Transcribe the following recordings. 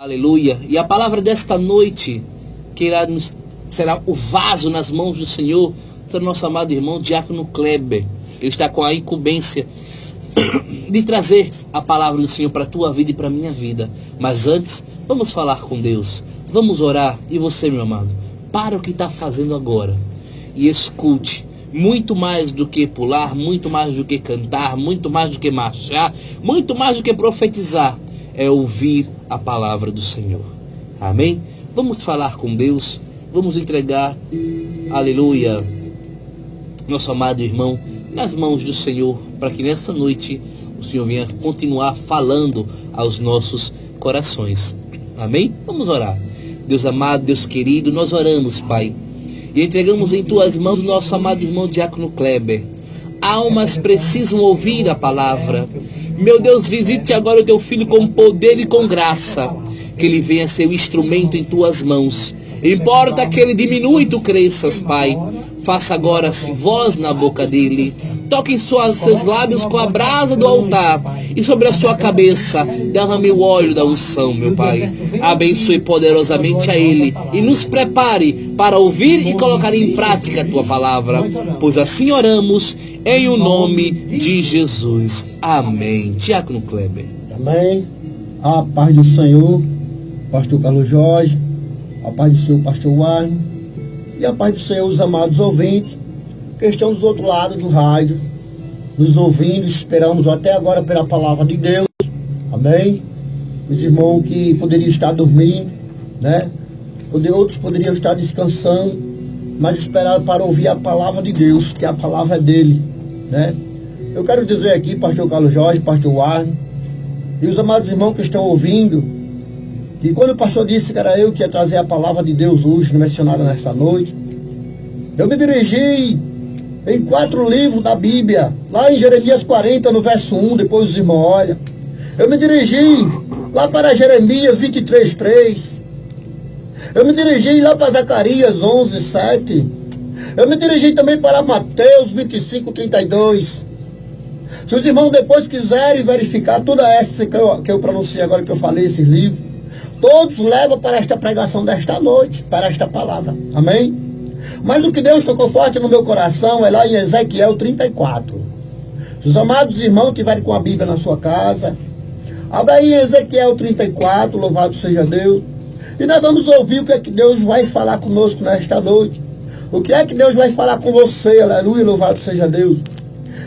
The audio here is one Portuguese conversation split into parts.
Aleluia. E a palavra desta noite, que será o vaso nas mãos do Senhor, será o nosso amado irmão Diácono Kleber. Ele está com a incumbência de trazer a palavra do Senhor para a tua vida e para a minha vida. Mas antes, vamos falar com Deus. Vamos orar. E você, meu amado, para o que está fazendo agora e escute. Muito mais do que pular, muito mais do que cantar, muito mais do que marchar, muito mais do que profetizar, é ouvir a palavra do Senhor. Amém? Vamos falar com Deus, vamos entregar, aleluia, nosso amado irmão nas mãos do Senhor, para que nessa noite o Senhor venha continuar falando aos nossos corações. Amém? Vamos orar. Deus amado, Deus querido, nós oramos, Pai, e entregamos em tuas mãos o nosso amado irmão Diácono Kleber. Almas precisam ouvir a palavra. Meu Deus, visite agora o teu filho com poder e com graça, que ele venha ser o instrumento em tuas mãos. Importa que ele diminua e tu cresças, Pai. Faça agora voz na boca dele. Toque em seus lábios com a brasa do altar. E sobre a sua cabeça, derrame o óleo da unção, meu Pai. Abençoe poderosamente a ele. E nos prepare para ouvir e colocar em prática a tua palavra. Pois assim oramos, em o nome de Jesus. Amém. Diácono Kleber. Amém. A paz do Senhor, pastor Carlos Jorge. A paz do Senhor, pastor Warren. E a paz do Senhor, os amados ouvintes, que estão do outro lado do rádio, nos ouvindo, esperamos até agora pela palavra de Deus. Amém? Os irmãos que poderiam estar dormindo, né? Outros poderiam estar descansando, mas esperaram para ouvir a palavra de Deus, que a palavra é dele, né? Eu quero dizer aqui, pastor Carlos Jorge, pastor Warren, e os amados irmãos que estão ouvindo, que quando o pastor disse que era eu que ia trazer a palavra de Deus hoje, mencionada nesta noite, eu me dirigi em 4 livros da Bíblia, lá em Jeremias 40, no verso 1, depois os irmãos olham. Eu me dirigi lá para Jeremias 23, 3. Eu me dirigi lá para Zacarias 11, 7. Eu me dirigi também para Mateus 25, 32. Se os irmãos depois quiserem verificar toda essa que eu pronunciei agora, que eu falei, esses livros, todos levam para esta pregação desta noite, para esta palavra. Amém? Mas o que Deus tocou forte no meu coração é lá em Ezequiel 34. Se os amados irmãos tiverem com a Bíblia na sua casa, abra aí em Ezequiel 34, louvado seja Deus. E nós vamos ouvir o que é que Deus vai falar conosco nesta noite. O que é que Deus vai falar com você, aleluia, louvado seja Deus.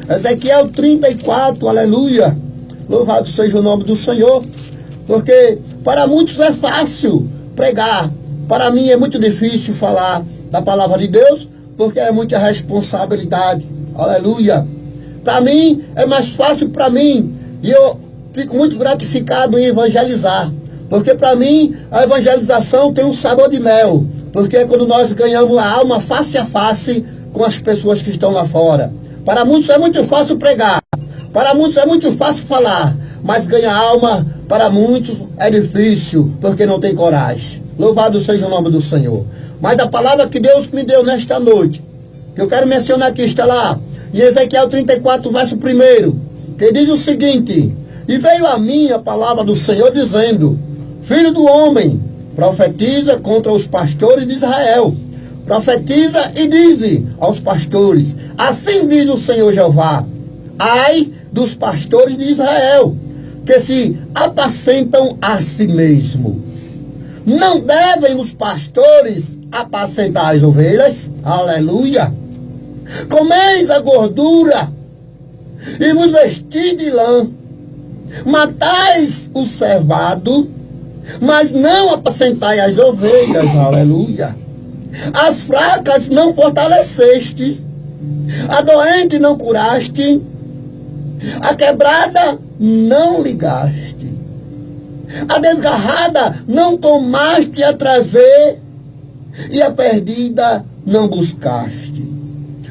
Ezequiel 34, aleluia, louvado seja o nome do Senhor. Porque para muitos é fácil pregar, para mim é muito difícil falar da palavra de Deus, porque é muita responsabilidade, aleluia. Para mim é mais fácil para mim, e eu fico muito gratificado em evangelizar, porque para mim a evangelização tem um sabor de mel, porque é quando nós ganhamos a alma face a face com as pessoas que estão lá fora. Para muitos é muito fácil pregar, para muitos é muito fácil falar, mas ganhar alma para muitos é difícil, porque não tem coragem. Louvado seja o nome do Senhor. Mas a palavra que Deus me deu nesta noite, que eu quero mencionar aqui, está lá, em Ezequiel 34, verso 1, que diz o seguinte: e veio a mim a palavra do Senhor dizendo, filho do homem, profetiza contra os pastores de Israel. Profetiza e dize aos pastores, assim diz o Senhor Jeová, ai dos pastores de Israel, que se apacentam a si mesmo. Não devem os pastores apacentar as ovelhas? Aleluia! Comeis a gordura e vos vestis de lã. Matais o cevado, mas não apacentai as ovelhas. Aleluia! As fracas não fortalecestes, a doente não curaste, a quebrada não ligaste, a desgarrada não tomaste a trazer, e a perdida não buscaste.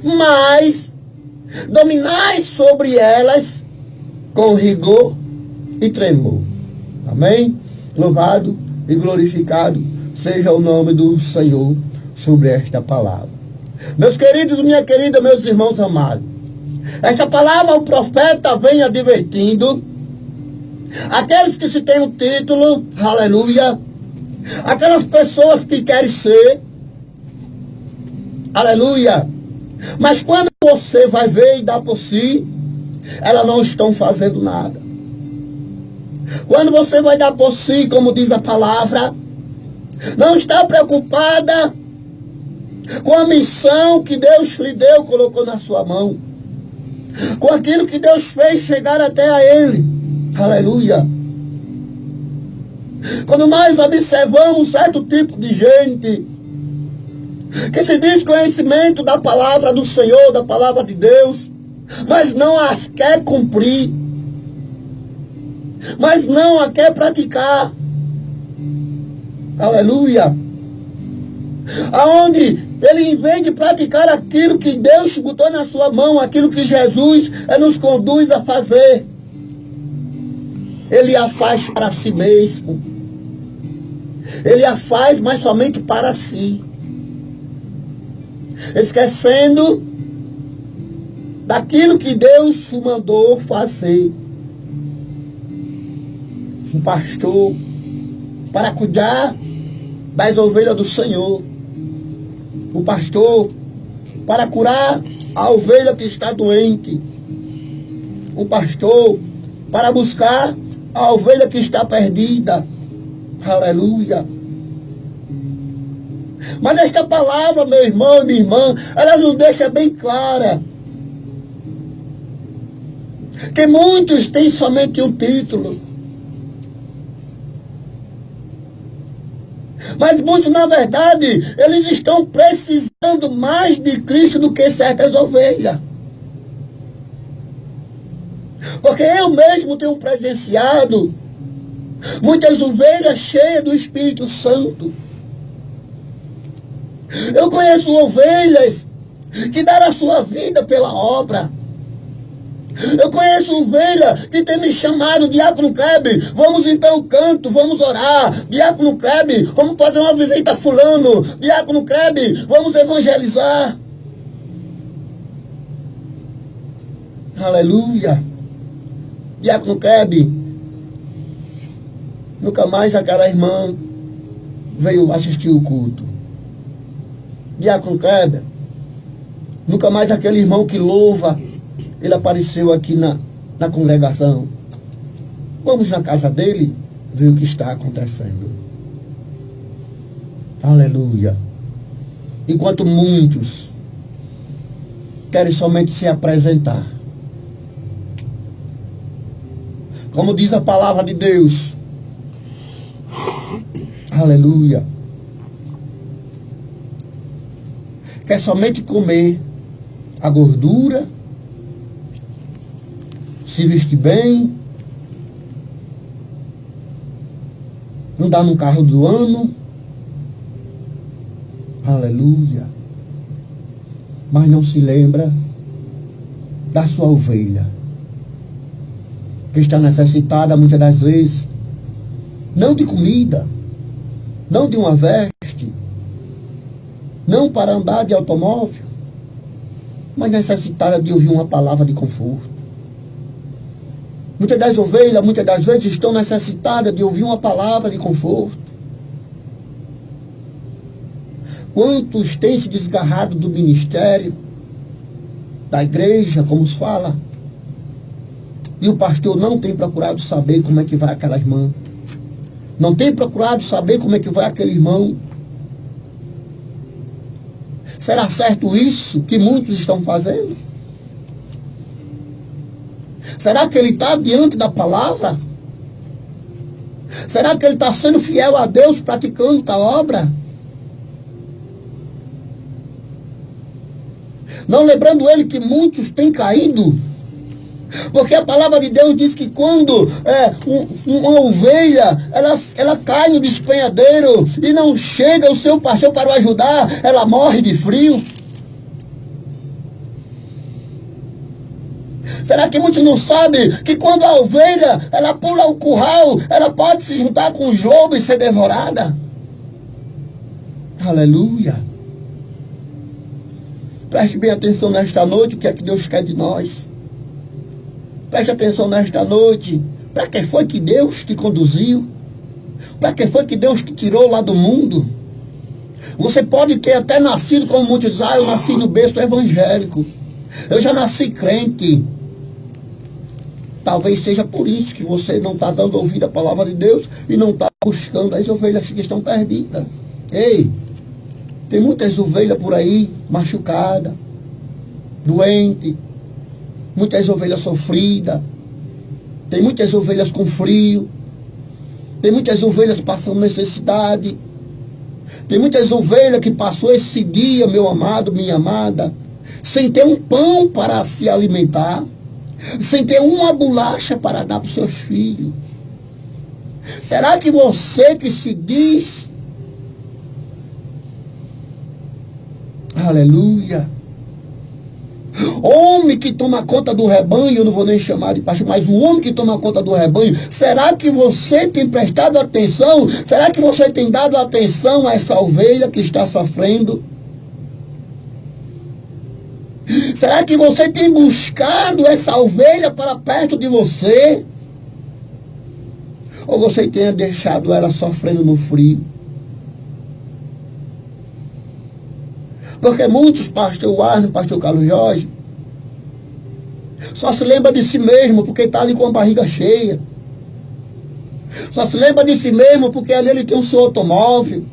Mas dominais sobre elas com rigor e tremor. Amém? Louvado e glorificado seja o nome do Senhor sobre esta palavra. Meus queridos, minha querida, meus irmãos amados, esta palavra o profeta vem advertindo Aqueles que se têm um título, aleluia. Aquelas pessoas que querem ser, aleluia. Mas quando você vai ver e dar por si, elas não estão fazendo nada. Quando você vai dar por si, como diz a palavra, não está preocupada com a missão que Deus lhe deu, colocou na sua mão, com aquilo que Deus fez chegar até a Ele, aleluia. Quando nós observamos um certo tipo de gente que se diz conhecimento da palavra do Senhor, da palavra de Deus, mas não as quer cumprir, mas não a quer praticar, aleluia. Aonde ele, em vez de praticar aquilo que Deus botou na sua mão, aquilo que Jesus nos conduz a fazer, ele a faz para si mesmo. Ele a faz, mas somente para si, esquecendo daquilo que Deus o mandou fazer. Um pastor para cuidar das ovelhas do Senhor. O pastor para curar a ovelha que está doente. O pastor para buscar a ovelha que está perdida. Aleluia. Mas esta palavra, meu irmão e minha irmã, ela nos deixa bem clara que muitos têm somente um título, mas muitos, na verdade, eles estão precisando mais de Cristo do que certas ovelhas. Porque eu mesmo tenho presenciado muitas ovelhas cheias do Espírito Santo. Eu conheço ovelhas que deram a sua vida pela obra. Eu conheço ovelha que tem me chamado, Diácono Kleber, vamos então canto, vamos orar. Diácono Kleber, vamos fazer uma visita a fulano. Diácono Kleber, vamos evangelizar. Aleluia. Diácono Kleber, nunca mais aquela irmã veio assistir o culto. Diácono Kleber, nunca mais aquele irmão que louva, ele apareceu aqui na congregação. Vamos na casa dele ver o que está acontecendo. Aleluia. Enquanto muitos querem somente se apresentar, como diz a palavra de Deus, aleluia, quer somente comer a gordura, se vestir bem, andar no carro do ano, aleluia, mas não se lembra da sua ovelha, que está necessitada muitas das vezes, não de comida, não de uma veste, não para andar de automóvel, mas necessitada de ouvir uma palavra de conforto. Muitas das ovelhas, muitas das vezes, estão necessitadas de ouvir uma palavra de conforto. Quantos têm se desgarrado do ministério, da igreja, como se fala, e o pastor não tem procurado saber como é que vai aquela irmã, não tem procurado saber como é que vai aquele irmão. Será certo isso que muitos estão fazendo? Será que ele está diante da palavra? Será que ele está sendo fiel a Deus, praticando a obra? Não lembrando ele que muitos têm caído. Porque a palavra de Deus diz que quando uma ovelha, ela cai no despenhadeiro e não chega o seu pastor para o ajudar, ela morre de frio. Será que muitos não sabem que quando a ovelha, ela pula o curral, ela pode se juntar com o lobo e ser devorada? Aleluia. Preste bem atenção nesta noite, o que é que Deus quer de nós. Preste atenção nesta noite, Para que foi que Deus te conduziu? Para que foi que Deus te tirou lá do mundo? Você pode ter até nascido, como muitos dizem, eu nasci no berço evangélico. Eu já nasci crente. Talvez seja por isso que você não está dando ouvido à palavra de Deus e não está buscando as ovelhas que estão perdidas. Ei, tem muitas ovelhas por aí, machucadas, doentes, muitas ovelhas sofridas, tem muitas ovelhas com frio, tem muitas ovelhas passando necessidade, tem muitas ovelhas que passou esse dia, meu amado, minha amada, sem ter um pão para se alimentar, sem ter uma bolacha para dar para os seus filhos. Será que você que se diz, aleluia, homem que toma conta do rebanho, eu não vou nem chamar de pastor, mas o homem que toma conta do rebanho, será que você tem prestado atenção? Será que você tem dado atenção a essa ovelha que está sofrendo? Será que você tem buscado essa ovelha para perto de você? Ou você tenha deixado ela sofrendo no frio? Porque muitos, pastor Warner, pastor Carlos Jorge, só se lembra de si mesmo porque está ali com a barriga cheia. Só se lembra de si mesmo porque ali ele tem o seu automóvel.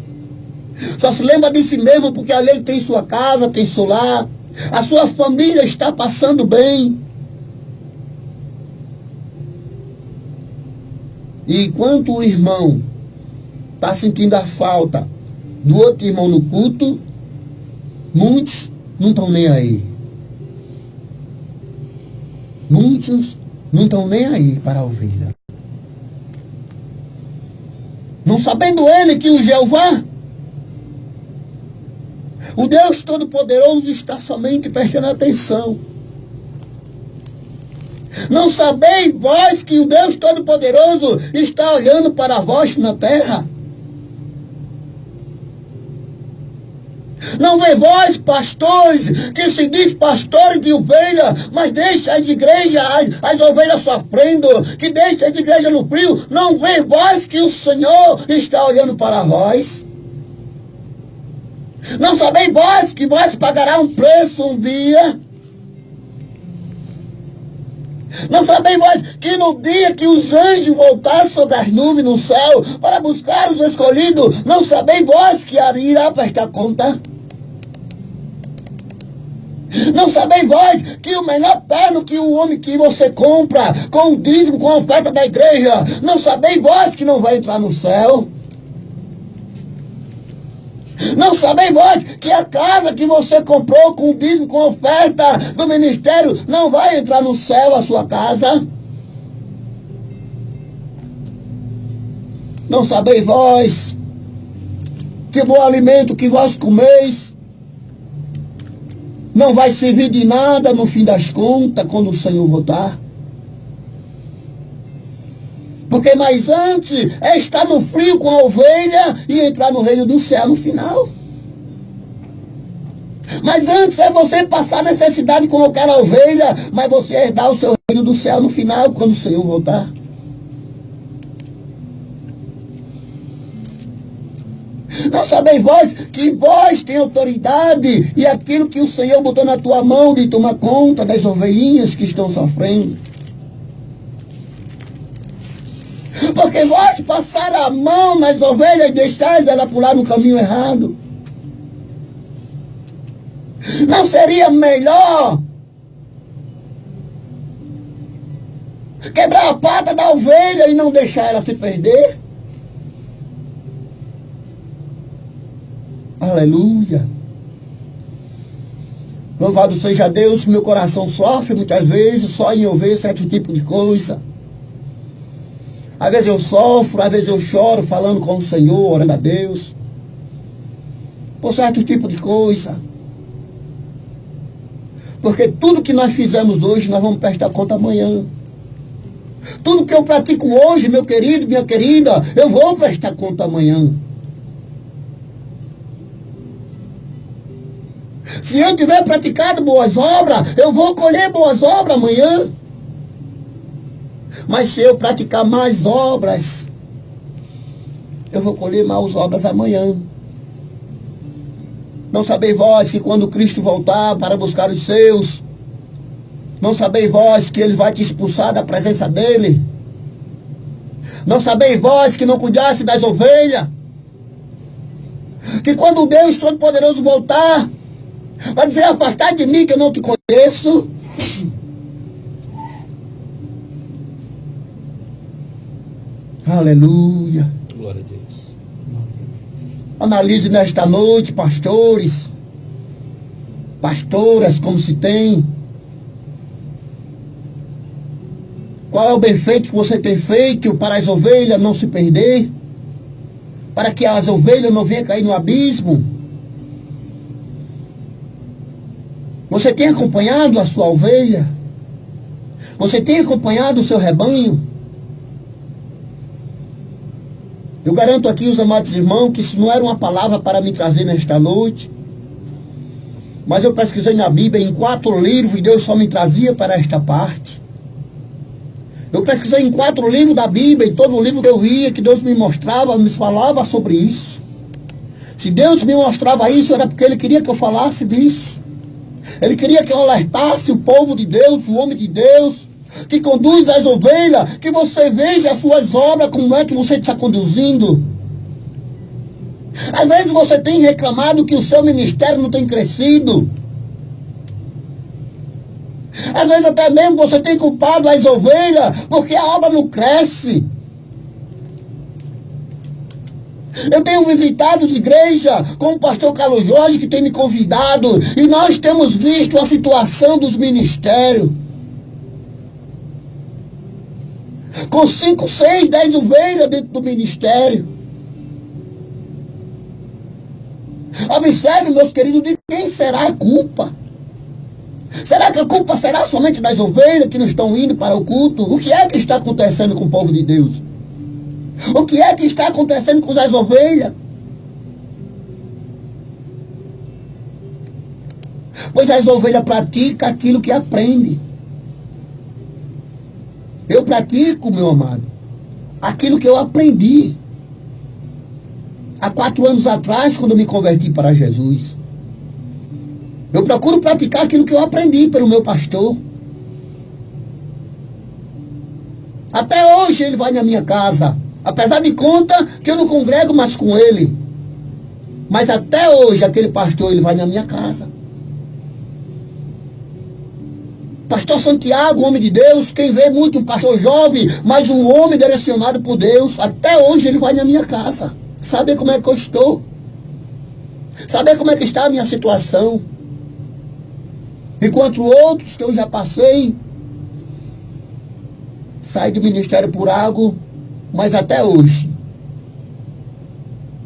Só se lembra de si mesmo porque ali ele tem sua casa, tem seu lar. A sua família está passando bem. E enquanto o irmão está sentindo a falta do outro irmão no culto, muitos não estão nem aí. Muitos não estão nem aí para a ovelha. Não sabendo ele que o Jeová, o Deus Todo-Poderoso, está somente prestando atenção. Não sabeis vós que o Deus Todo-Poderoso está olhando para vós na terra? Não vê vós, pastores, que se diz pastores de ovelha, mas deixa as igrejas, as ovelhas sofrendo, que deixa as igrejas no frio? Não vê vós que o Senhor está olhando para vós? Não sabeis vós que vós pagará um preço um dia? Não sabeis vós que no dia que os anjos voltarem sobre as nuvens no céu para buscar os escolhidos, não sabeis vós que irá prestar conta? Não sabeis vós que o melhor terno que o homem que você compra com o dízimo, com a oferta da igreja, não sabeis vós que não vai entrar no céu? Não sabeis vós que a casa que você comprou com o dízimo, com a oferta do ministério, não vai entrar no céu a sua casa? Não sabeis vós que o bom alimento que vós comeis não vai servir de nada no fim das contas quando o Senhor voltar? Porque mais antes é estar no frio com a ovelha e entrar no reino do céu no final. Mas antes é você passar necessidade com aquela ovelha, mas você herdar o seu reino do céu no final, quando o Senhor voltar. Não sabeis vós que vós tem autoridade e aquilo que o Senhor botou na tua mão de tomar conta das ovelhinhas que estão sofrendo? Porque vós passaram a mão nas ovelhas e deixais ela pular no caminho errado. Não seria melhor quebrar a pata da ovelha e não deixar ela se perder? Aleluia. Louvado seja Deus, meu coração sofre muitas vezes só em ouvir certo tipo de coisa. Às vezes eu sofro, às vezes eu choro falando com o Senhor, orando a Deus, por certo tipo de coisa. Porque tudo que nós fizemos hoje, nós vamos prestar conta amanhã. Tudo que eu pratico hoje, meu querido, minha querida, eu vou prestar conta amanhã. Se eu tiver praticado boas obras, eu vou colher boas obras amanhã. Mas se eu praticar mais obras, eu vou colher mais obras amanhã. Não sabeis vós que quando Cristo voltar para buscar os seus, não sabeis vós que Ele vai te expulsar da presença dEle? Não sabeis vós que não cuidasse das ovelhas? Que quando Deus Todo-Poderoso voltar, vai dizer: afastai de mim que eu não te conheço. Aleluia. Glória a Deus. Analise nesta noite, pastores, pastoras, como se tem. Qual é o bem feito que você tem feito para as ovelhas não se perder? Para que as ovelhas não venham cair no abismo? Você tem acompanhado a sua ovelha? Você tem acompanhado o seu rebanho? Eu garanto aqui, os amados irmãos, que isso não era uma palavra para me trazer nesta noite. Mas eu pesquisei na Bíblia em 4 livros e Deus só me trazia para esta parte. Eu pesquisei em 4 livros da Bíblia e todo livro que eu via, que Deus me mostrava, me falava sobre isso. Se Deus me mostrava isso, era porque Ele queria que eu falasse disso. Ele queria que eu alertasse o povo de Deus, o homem de Deus, que conduz as ovelhas, que você veja as suas obras, como é que você está conduzindo. Às vezes você tem reclamado que o seu ministério não tem crescido. Às vezes até mesmo você tem culpado as ovelhas, porque a obra não cresce. Eu tenho visitado as igrejas com o pastor Carlos Jorge, que tem me convidado, e nós temos visto a situação dos ministérios. Com 5, 6, 10 ovelhas dentro do ministério. Observe, meus queridos, de quem será a culpa? Será que a culpa será somente das ovelhas que não estão indo para o culto? O que é que está acontecendo com o povo de Deus? O que é que está acontecendo com as ovelhas? Pois as ovelhas praticam aquilo que aprendem. Eu pratico, meu amado, aquilo que eu aprendi há 4 anos atrás, quando eu me converti para Jesus. Eu procuro praticar aquilo que eu aprendi pelo meu pastor. Até hoje ele vai na minha casa. Apesar de conta que eu não congrego mais com ele. Mas até hoje aquele pastor, ele vai na minha casa. Pastor Santiago, homem de Deus, quem vê muito um pastor jovem, mas um homem direcionado por Deus, até hoje ele vai na minha casa. Saber como é que eu estou. Saber como é que está a minha situação. Enquanto outros que eu já passei, saí do ministério por algo, mas até hoje,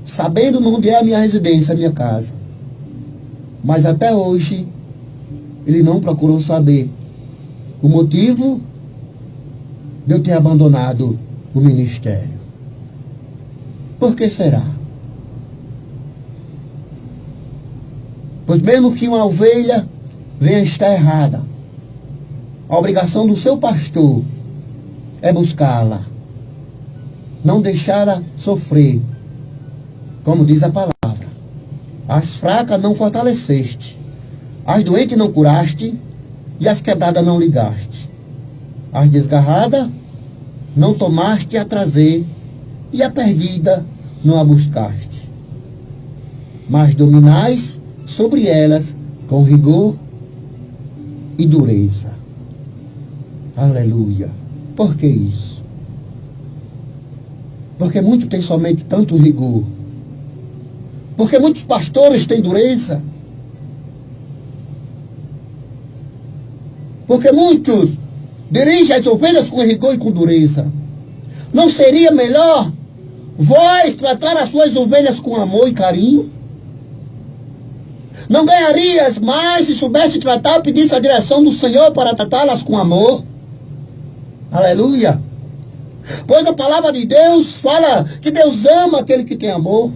sabendo onde é a minha residência, a minha casa, mas até hoje, ele não procurou saber o motivo de eu ter abandonado o ministério. Por que será? Pois mesmo que uma ovelha venha estar errada, a obrigação do seu pastor é buscá-la, não deixá-la sofrer, como diz a palavra. As fracas não fortaleceste, as doentes não curaste, e as quebradas não ligaste. As desgarradas não tomaste a trazer, e a perdida não a buscaste. Mas dominais sobre elas com rigor e dureza. Aleluia. Por que isso? Porque muitos têm somente tanto rigor. Porque muitos pastores têm dureza. Porque muitos dirigem as ovelhas com rigor e com dureza. Não seria melhor vós tratar as suas ovelhas com amor e carinho? Não ganharias mais se soubesse tratar, pedisse a direção do Senhor para tratá-las com amor? Aleluia. Pois a palavra de Deus fala que Deus ama aquele que tem amor.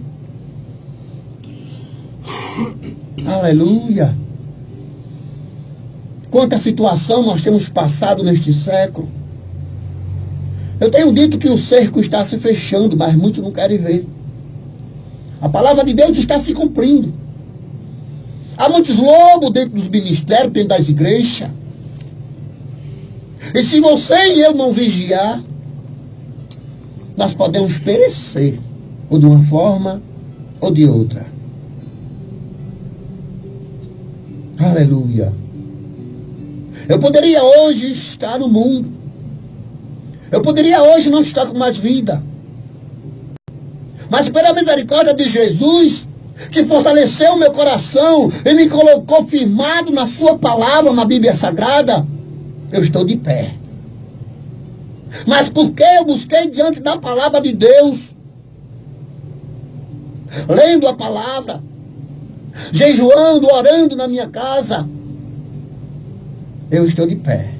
Aleluia. Quanta situação nós temos passado neste século. Eu tenho dito que o cerco está se fechando, mas muitos não querem ver. A palavra de Deus está se cumprindo. Há muitos lobos dentro dos ministérios, dentro das igrejas. E se você e eu não vigiar, nós podemos perecer, ou de uma forma ou de outra. Aleluia. Eu poderia hoje estar no mundo. Eu poderia hoje não estar com mais vida. Mas pela misericórdia de Jesus, que fortaleceu meu coração e me colocou firmado na sua palavra, na Bíblia Sagrada, eu estou de pé. Mas porque eu busquei diante da palavra de Deus, lendo a palavra, jejuando, orando na minha casa, eu estou de pé.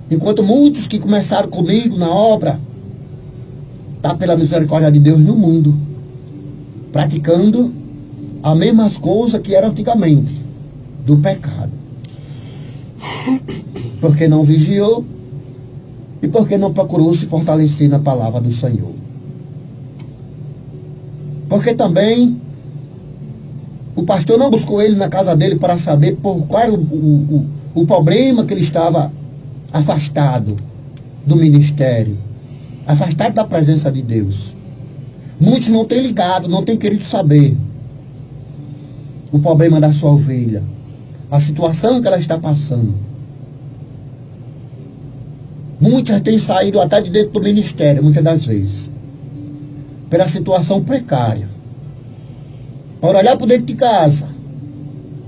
Enquanto muitos que começaram comigo na obra, está pela misericórdia de Deus no mundo, praticando as mesmas coisas que eram antigamente, do pecado. Porque não vigiou e porque não procurou se fortalecer na palavra do Senhor. Porque também o pastor não buscou ele na casa dele para saber por qual era o problema que ele estava afastado do ministério, afastado da presença de Deus. Muitos não têm ligado, não têm querido saber o problema da sua ovelha, a situação que ela está passando. Muitas têm saído até de dentro do ministério, muitas das vezes, pela situação precária. Para olhar por dentro de casa,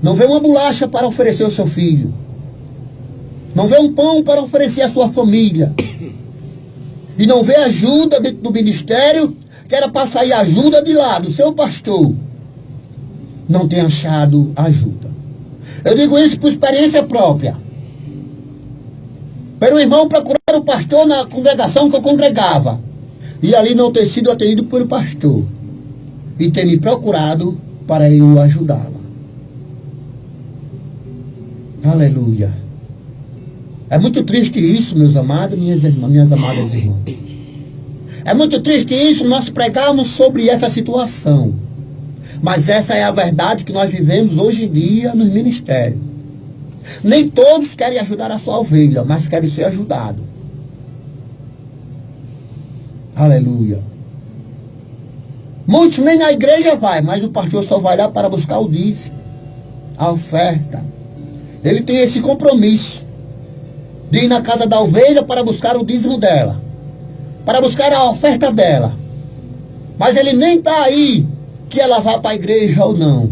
não vê uma bolacha para oferecer ao seu filho, não vê um pão para oferecer à sua família, e não vê ajuda dentro do ministério, que era para sair ajuda de lá, do seu pastor, não tem achado ajuda. Eu digo isso por experiência própria. Pelo irmão procurar o pastor na congregação que eu congregava, e ali não ter sido atendido pelo pastor, e ter me procurado para eu ajudá-la. Aleluia. É muito triste isso, meus amados, minhas amadas irmãs. É muito triste isso, nós pregarmos sobre essa situação. Mas essa é a verdade que nós vivemos hoje em dia nos ministérios. Nem todos querem ajudar a sua ovelha, mas querem ser ajudados. Aleluia. Muitos nem na igreja vai, mas o pastor só vai lá para buscar o dízimo, a oferta. Ele tem esse compromisso de ir na casa da ovelha para buscar o dízimo dela, para buscar a oferta dela. Mas ele nem está aí que ela vá para a igreja ou não.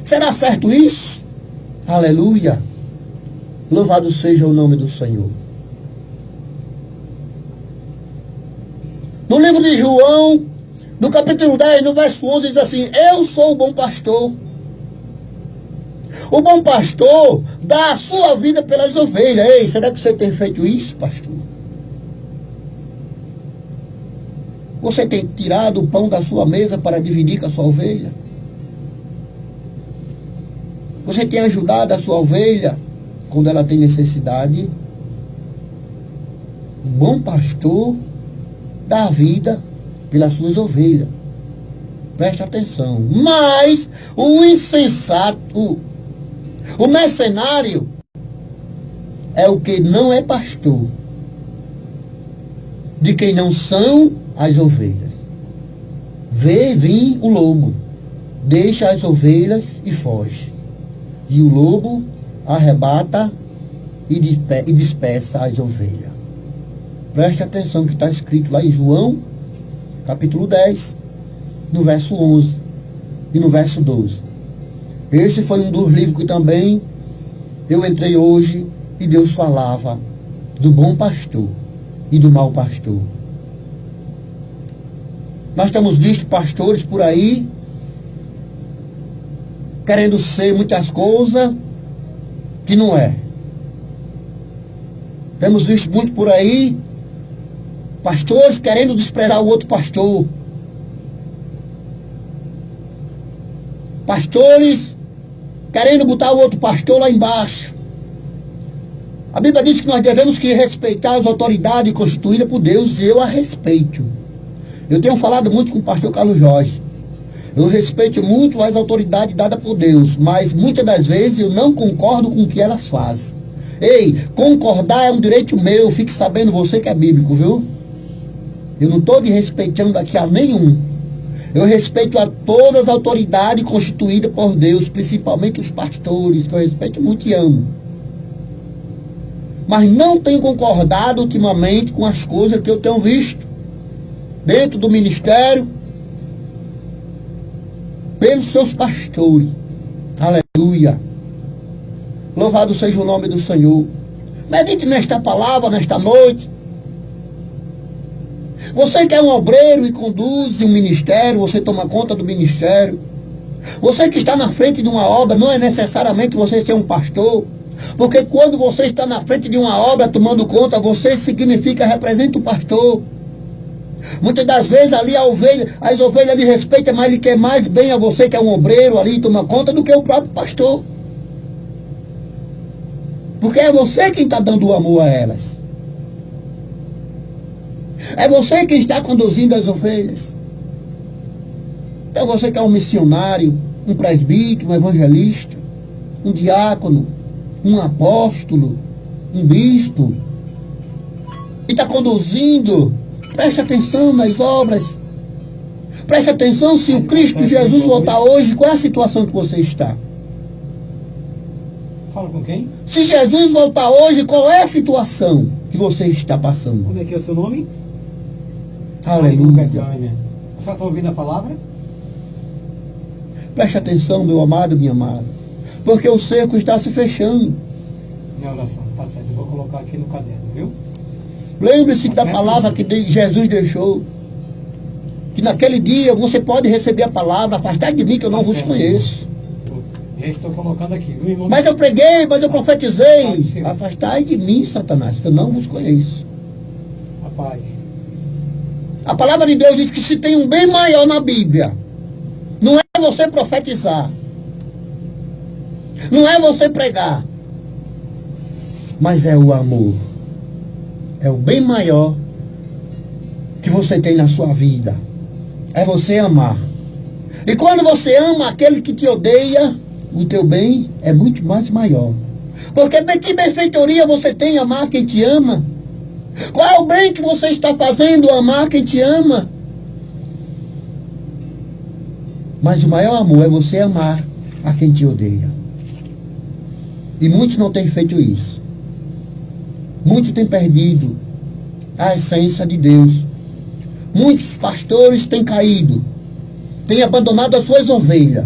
Será certo isso? Aleluia. Louvado seja o nome do Senhor. No livro de João, no capítulo 10, no verso 11, diz assim: eu sou o bom pastor. O bom pastor dá a sua vida pelas ovelhas. Ei, será que você tem feito isso, pastor? Você tem tirado o pão da sua mesa para dividir com a sua ovelha? Você tem ajudado a sua ovelha quando ela tem necessidade? O bom pastor dá a vida pelas suas ovelhas. Preste atenção. Mas o insensato, o mercenário, é o que não é pastor, de quem não são as ovelhas. Vê vir o lobo, deixa as ovelhas e foge. E o lobo arrebata e dispersa as ovelhas. Preste atenção que está escrito lá em João, capítulo 10, no verso 11 e no verso 12. Esse foi um dos livros que também eu entrei hoje e Deus falava do bom pastor e do mau pastor. Nós temos visto pastores por aí querendo ser muitas coisas que não é. Temos visto muito por aí pastores querendo desprezar o outro pastor. Pastores querendo botar o outro pastor lá embaixo. A Bíblia diz que nós devemos que respeitar as autoridades constituídas por Deus, e eu a respeito. Eu tenho falado muito com o pastor Carlos Jorge. Eu respeito muito as autoridades dadas por Deus, mas muitas das vezes eu não concordo com o que elas fazem. Ei, concordar é um direito meu, fique sabendo você que é bíblico, viu? Eu não estou desrespeitando aqui a nenhum. Eu respeito a todas as autoridades constituídas por Deus, principalmente os pastores, que eu respeito muito e amo. Mas não tenho concordado ultimamente com as coisas que eu tenho visto dentro do ministério, pelos seus pastores. Aleluia. Louvado seja o nome do Senhor. Medite nesta palavra, nesta noite. Você que é um obreiro e conduz um ministério, você toma conta do ministério. Você que está na frente de uma obra, não é necessariamente você ser um pastor. Porque quando você está na frente de uma obra tomando conta, você significa, representa o pastor. Muitas das vezes ali as ovelhas lhe respeitam, mas ele quer mais bem a você que é um obreiro ali e toma conta do que o próprio pastor. Porque é você quem está dando o amor a elas. É você quem está conduzindo as ovelhas. Então você que é um missionário, um presbítero, um evangelista, um diácono, um apóstolo, um bispo, e está conduzindo, preste atenção nas obras. Preste atenção, se o Cristo Jesus voltar hoje, qual é a situação que você está? Fala com quem? Se Jesus voltar hoje, qual é a situação que você está passando? Como é que é o seu nome? Aleluia. Você está ouvindo a palavra? Preste atenção, meu amado, minha amada. Porque o cerco está se fechando. Minha oração, tá certo. Eu vou colocar aqui no caderno, viu? Lembre-se da palavra que Jesus deixou. Que naquele dia você pode receber a palavra: afastai de mim que eu não vos conheço. Já estou colocando aqui, viu, irmão? Mas eu preguei, mas eu profetizei. Afastai de mim, Satanás, que eu não vos conheço. Rapaz. A palavra de Deus diz que se tem um bem maior na Bíblia, não é você profetizar, não é você pregar, mas é o amor. É o bem maior que você tem na sua vida. É você amar. E quando você ama aquele que te odeia, o teu bem é muito mais maior. Porque que benfeitoria você tem em amar quem te ama? Qual é o bem que você está fazendo amar quem te ama? Mas o maior amor é você amar a quem te odeia. E muitos não têm feito isso. Muitos têm perdido a essência de Deus. Muitos pastores têm caído, têm abandonado as suas ovelhas.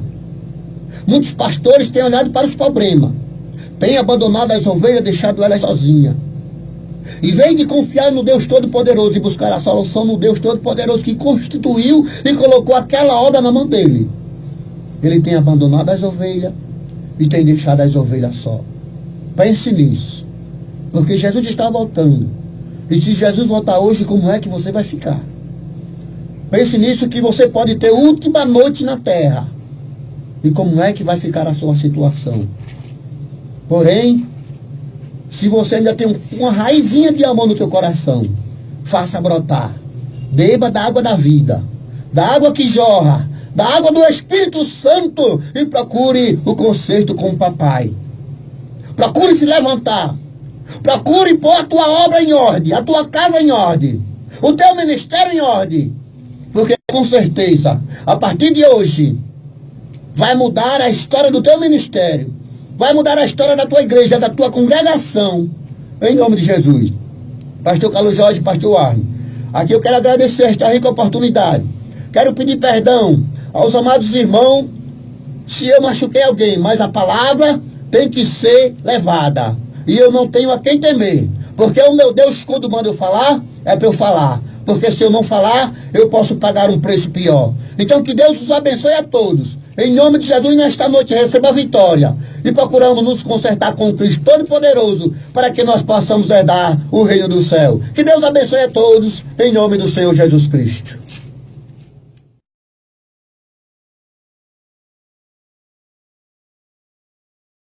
Muitos pastores têm olhado para os problemas, têm abandonado as ovelhas, deixado elas sozinhas. Em vez de confiar no Deus Todo-Poderoso e buscar a solução no Deus Todo-Poderoso que constituiu e colocou aquela obra na mão dele, ele tem abandonado as ovelhas e tem deixado as ovelhas só. Pense nisso, porque Jesus está voltando. E se Jesus voltar hoje, como é que você vai ficar? Pense nisso, que você pode ter última noite na terra. E como é que vai ficar a sua situação? Porém, se você ainda tem uma raizinha de amor no teu coração, faça brotar. Beba da água da vida, da água que jorra, da água do Espírito Santo, e procure o conserto com o papai. Procure se levantar. Procure pôr a tua obra em ordem, a tua casa em ordem, o teu ministério em ordem. Porque com certeza, a partir de hoje, vai mudar a história do teu ministério. Vai mudar a história da tua igreja, da tua congregação. Em nome de Jesus. Pastor Carlos Jorge, Pastor Arne. Aqui eu quero agradecer esta rica oportunidade. Quero pedir perdão aos amados irmãos se eu machuquei alguém, mas a palavra tem que ser levada. E eu não tenho a quem temer. Porque o meu Deus, quando manda eu falar, é para eu falar. Porque se eu não falar, eu posso pagar um preço pior. Então que Deus os abençoe a todos. Em nome de Jesus, nesta noite, receba a vitória. E procuramos nos consertar com o Cristo Todo-Poderoso, para que nós possamos herdar o reino do céu. Que Deus abençoe a todos, em nome do Senhor Jesus Cristo.